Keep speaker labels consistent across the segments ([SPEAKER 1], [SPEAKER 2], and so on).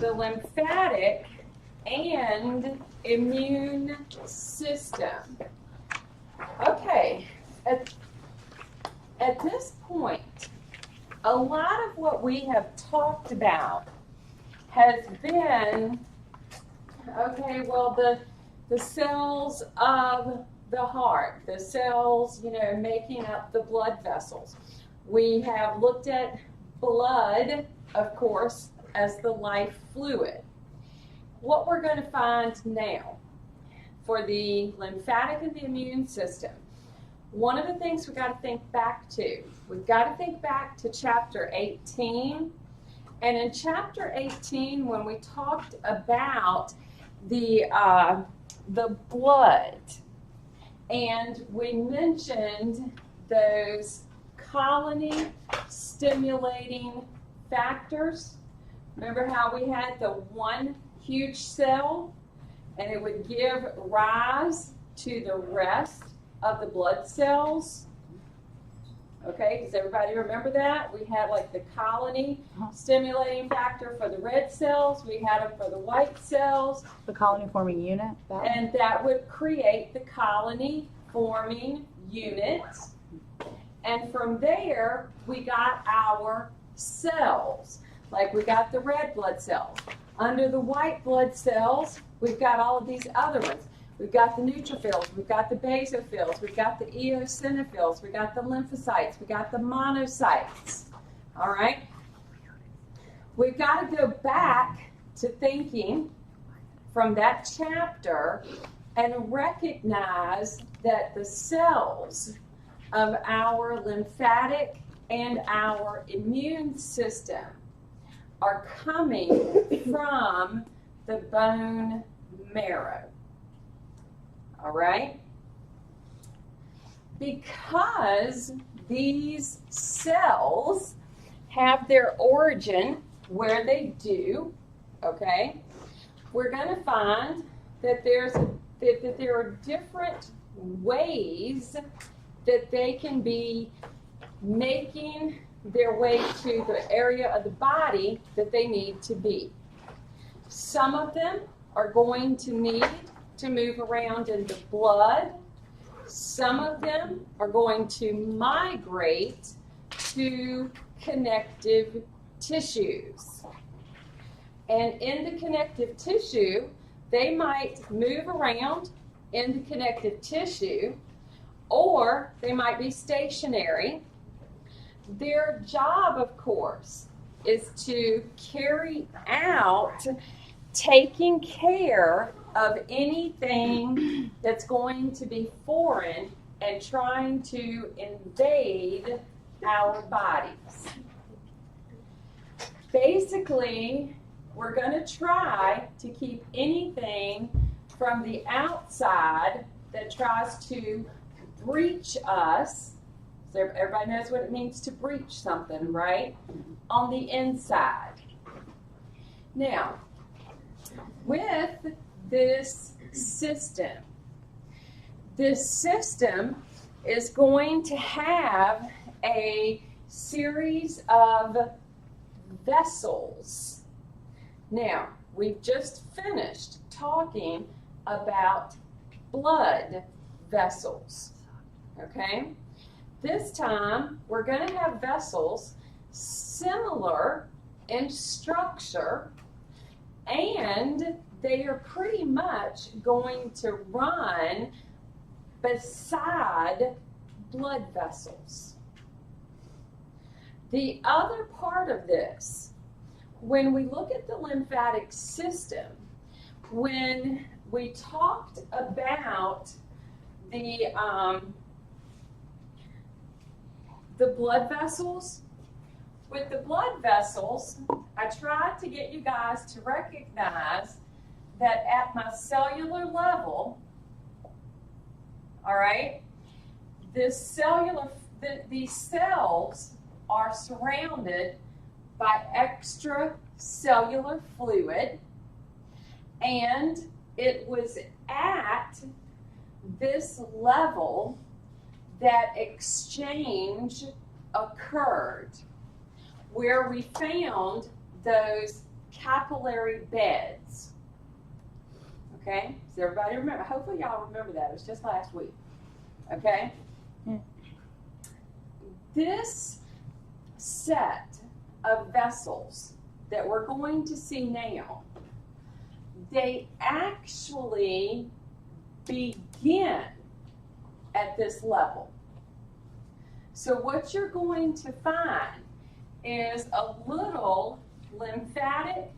[SPEAKER 1] the lymphatic and immune system. Okay, at this point, a lot of what we have talked about has been, okay, well, the cells of the heart, the cells, making up the blood vessels. We have looked at blood, of course, as the life fluid. What we're going to find now for the lymphatic and the immune system, one of the things we've got to think back to, we've got to think back to Chapter 18. And in Chapter 18, when we talked about the blood, and we mentioned those colony stimulating factors. Remember how we had the one huge cell and it would give rise to the rest of the blood cells? Okay, does everybody remember that? We had like the colony stimulating factor for the red cells. We had them for the white cells.
[SPEAKER 2] The colony forming unit?
[SPEAKER 1] And that would create the colony forming unit. And from there, we got our cells. Like we got the red blood cells. Under the white blood cells, we've got all of these other ones. We've got the neutrophils, we've got the basophils, we've got the eosinophils, we've got the lymphocytes, we've got the monocytes. All right? We've got to go back to thinking from that chapter and recognize that the cells of our lymphatic and our immune system are coming from the bone marrow. All right? Because these cells have their origin where they do, okay, we're going to find that there are different ways that they can be making their way to the area of the body that they need to be. Some of them are going to need to move around in the blood. Some of them are going to migrate to connective tissues. And in the connective tissue, they might move around in the connective tissue, or they might be stationary. Their job, of course, is to carry out taking care of anything that's going to be foreign and trying to invade our bodies. Basically, we're going to try to keep anything from the outside that tries to breach us. So everybody knows what it means to breach something, right? On the inside. Now, with this system is going to have a series of vessels. Now, we've just finished talking about blood vessels, okay? This time, we're going to have vessels similar in structure, and they are pretty much going to run beside blood vessels. The other part of this, when we look at the lymphatic system, when we talked about the blood vessels, with the blood vessels, I tried to get you guys to recognize that at my cellular level, all right, these cells are surrounded by extracellular fluid, and it was at this level that exchange occurred, where we found those capillary beds. Okay? Does everybody remember? Hopefully y'all remember that. It was just last week. Okay? This set of vessels that we're going to see now, they actually begin at this level. So what you're going to find is a little lymphatic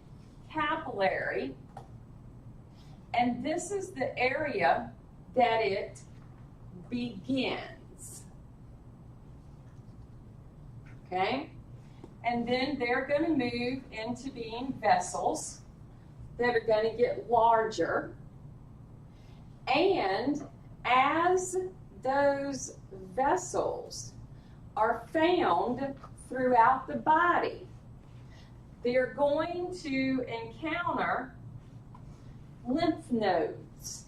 [SPEAKER 1] capillary, and this is the area that it begins. Okay? And then they're going to move into being vessels that are going to get larger. And as those vessels are found throughout the body, they're going to encounter lymph nodes.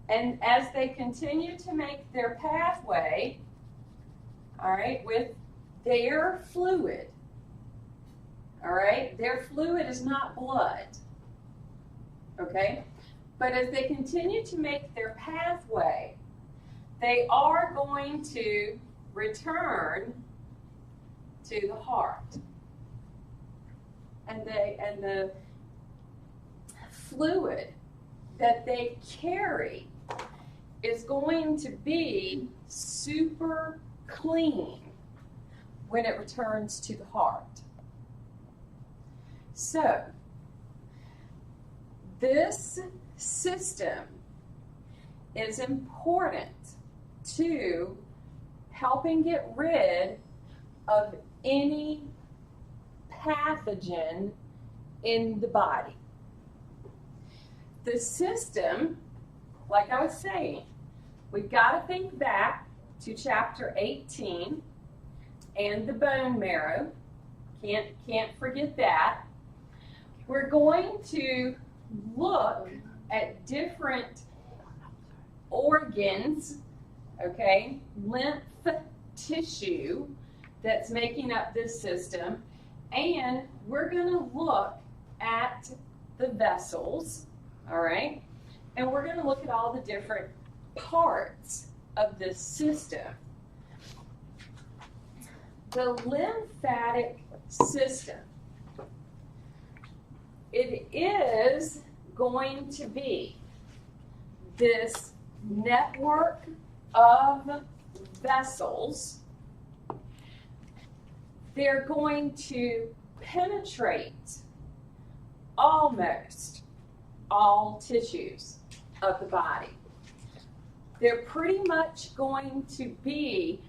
[SPEAKER 1] And as they continue to make their pathway, all right, with their fluid, all right, their fluid is not blood, okay? But as they continue to make their pathway, they are going to return to the heart. And the fluid that they carry is going to be super clean when it returns to the heart. So, this system is important to helping get rid of any pathogen in the body. The system, like I was saying, we've got to think back to chapter 18 and the bone marrow. Can't forget that. We're going to look at different organs, okay, lymph tissue that's making up this system, and we're going to look at the vessels, all right, and we're going to look at all the different parts of this system. The lymphatic system, it is going to be this network of vessels. They're going to penetrate almost all tissues of the body. They're pretty much going to be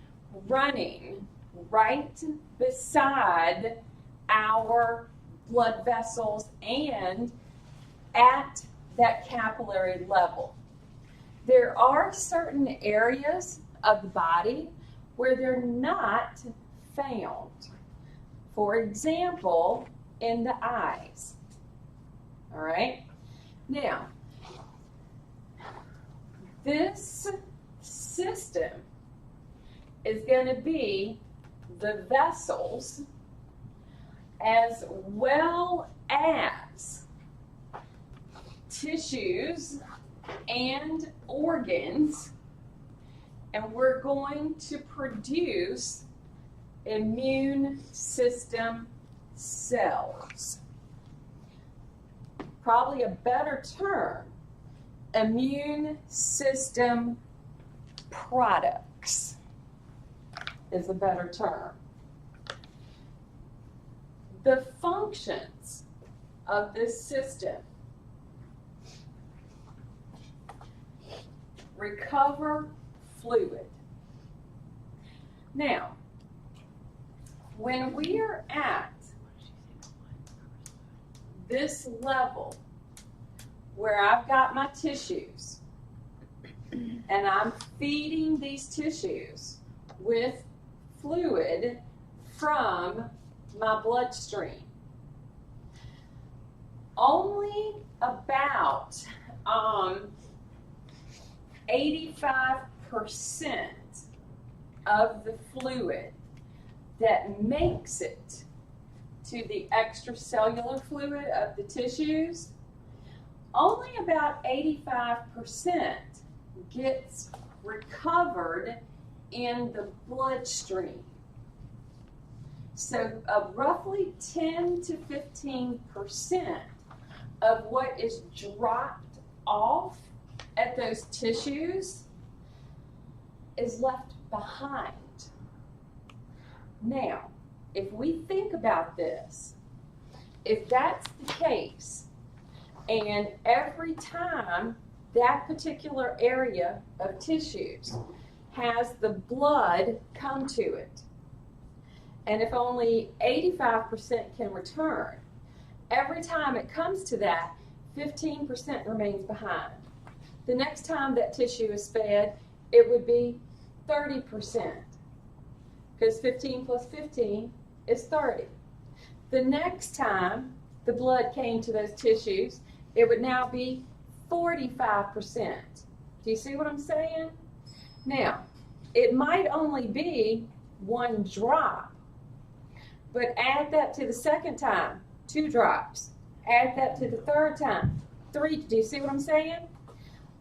[SPEAKER 1] running right beside our blood vessels and at that capillary level. There are certain areas of the body where they're not found. For example, in the eyes. All right? Now, this system is going to be the vessels as well as tissues and organs, and we're going to produce immune system cells. Probably a better term, immune system products is a better term. The functions of this system: recover fluid. Now, when we are at this level where I've got my tissues and I'm feeding these tissues with fluid from my bloodstream, only about 85% of the fluid that makes it to the extracellular fluid of the tissues, only about 85% gets recovered in the bloodstream. So roughly 10 to 15% of what is dropped off at those tissues is left behind. Now, if we think about this, if that's the case, and every time that particular area of tissues has the blood come to it, and if only 85% can return, every time it comes to that, 15% remains behind. The next time that tissue is fed, it would be 30%, because 15 plus 15 is 30. The next time the blood came to those tissues, it would now be 45%. Do you see what I'm saying? Now, it might only be one drop, but add that to the second time, 2 drops. Add that to the third time, 3. Do you see what I'm saying?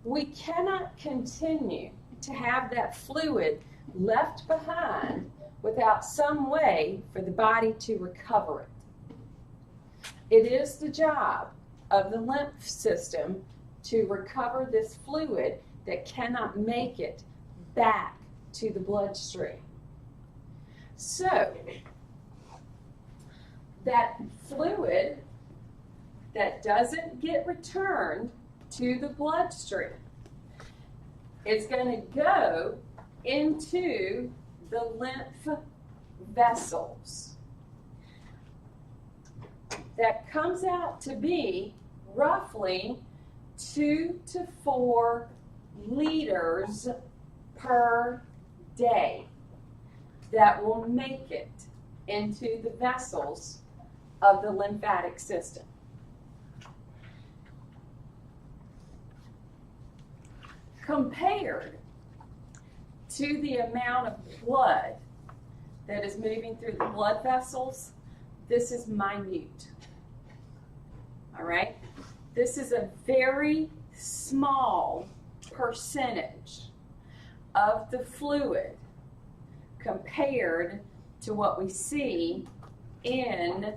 [SPEAKER 1] We cannot continue to have that fluid left behind without some way for the body to recover it. It is the job of the lymph system to recover this fluid that cannot make it back to the bloodstream. So, that fluid that doesn't get returned to the bloodstream is going to go into the lymph vessels. That comes out to be roughly 2 to 4 liters per day that will make it into the vessels of the lymphatic system. Compared to the amount of blood that is moving through the blood vessels, this is minute. All right? This is a very small percentage of the fluid compared to what we see in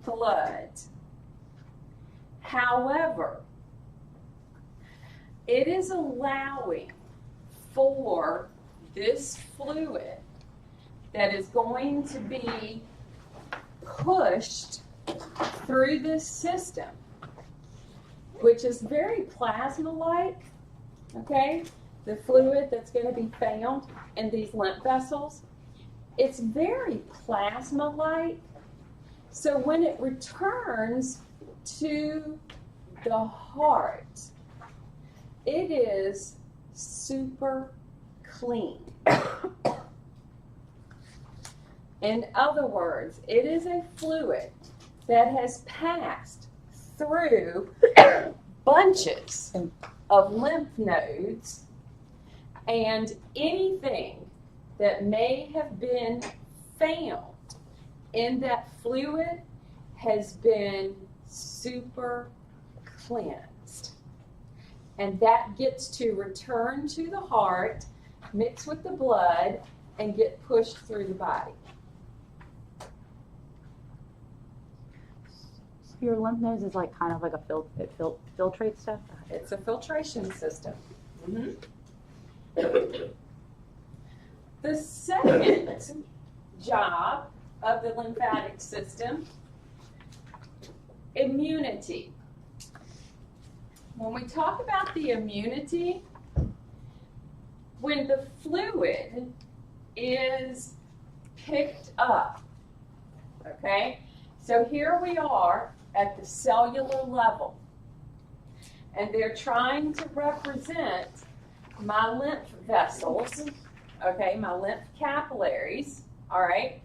[SPEAKER 1] blood. However, it is allowing for this fluid that is going to be pushed through this system, which is very plasma-like, okay? The fluid that's going to be found in these lymph vessels, it's very plasma-like. So when it returns to the heart, it is super clean. In other words, it is a fluid that has passed through bunches of lymph nodes, and anything that may have been found in that fluid has been super cleansed. And that gets to return to the heart, mix with the blood, and get pushed through the body.
[SPEAKER 2] So your lymph nodes is like kind of like it filtrates stuff?
[SPEAKER 1] It's a filtration system. Mm-hmm. The second job of the lymphatic system, immunity. When we talk about the immunity, when the fluid is picked up, okay? So here we are at the cellular level, and they're trying to represent my lymph vessels, okay, my lymph capillaries, all right,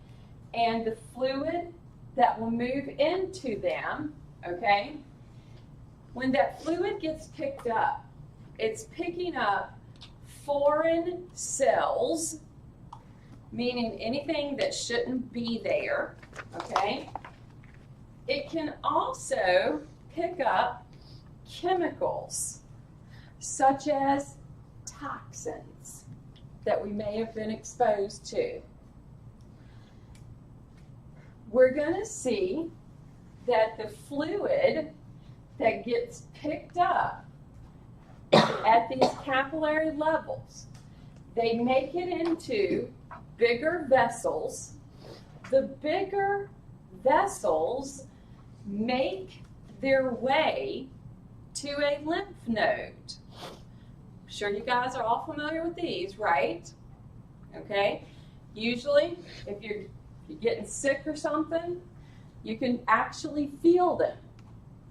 [SPEAKER 1] and the fluid that will move into them, okay? When that fluid gets picked up, it's picking up foreign cells meaning anything that shouldn't be there, okay? It can also pick up chemicals, such as toxins that we may have been exposed to. We're going to see that the fluid that gets picked up at these capillary levels, they make it into bigger vessels. The bigger vessels make their way to a lymph node. I'm sure you guys are all familiar with these, right? Okay. Usually, if you're getting sick or something, you can actually feel them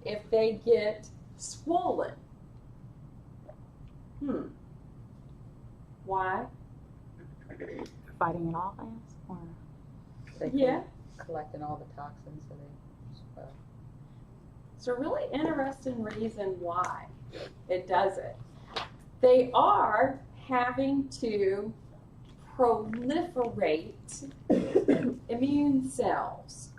[SPEAKER 1] if they get swollen. Why?
[SPEAKER 2] Fighting it off, I guess, or
[SPEAKER 3] They
[SPEAKER 1] Yeah.
[SPEAKER 3] collecting all the toxins, so they.
[SPEAKER 1] It's a really interesting reason why it does it. They are having to proliferate immune cells.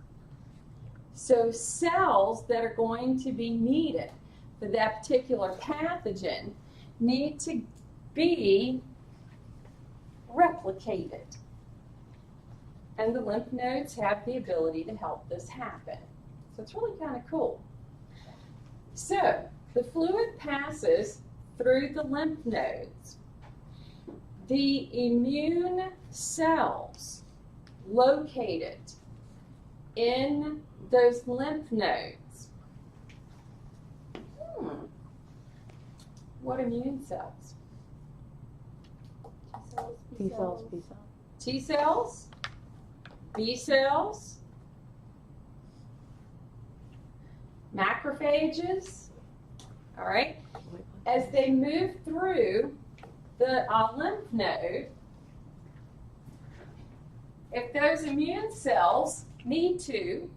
[SPEAKER 1] So cells that are going to be needed for that particular pathogen need to be replicated. And the lymph nodes have the ability to help this happen. So it's really kind of cool. So the fluid passes through the lymph nodes. The immune cells located in those lymph nodes. What immune cells?
[SPEAKER 2] T cells, B cells.
[SPEAKER 1] T cells, B cells, macrophages, all right? As they move through the lymph node, if those immune cells need to,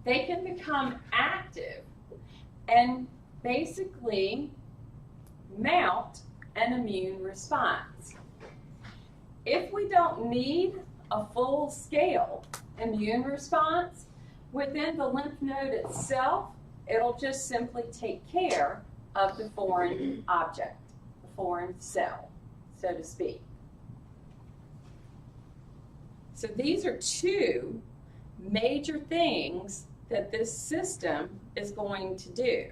[SPEAKER 1] they can become active and basically mount an immune response. If we don't need a full-scale immune response within the lymph node itself, it'll just simply take care of the foreign object, the foreign cell, so to speak. So these are two major things that this system is going to do.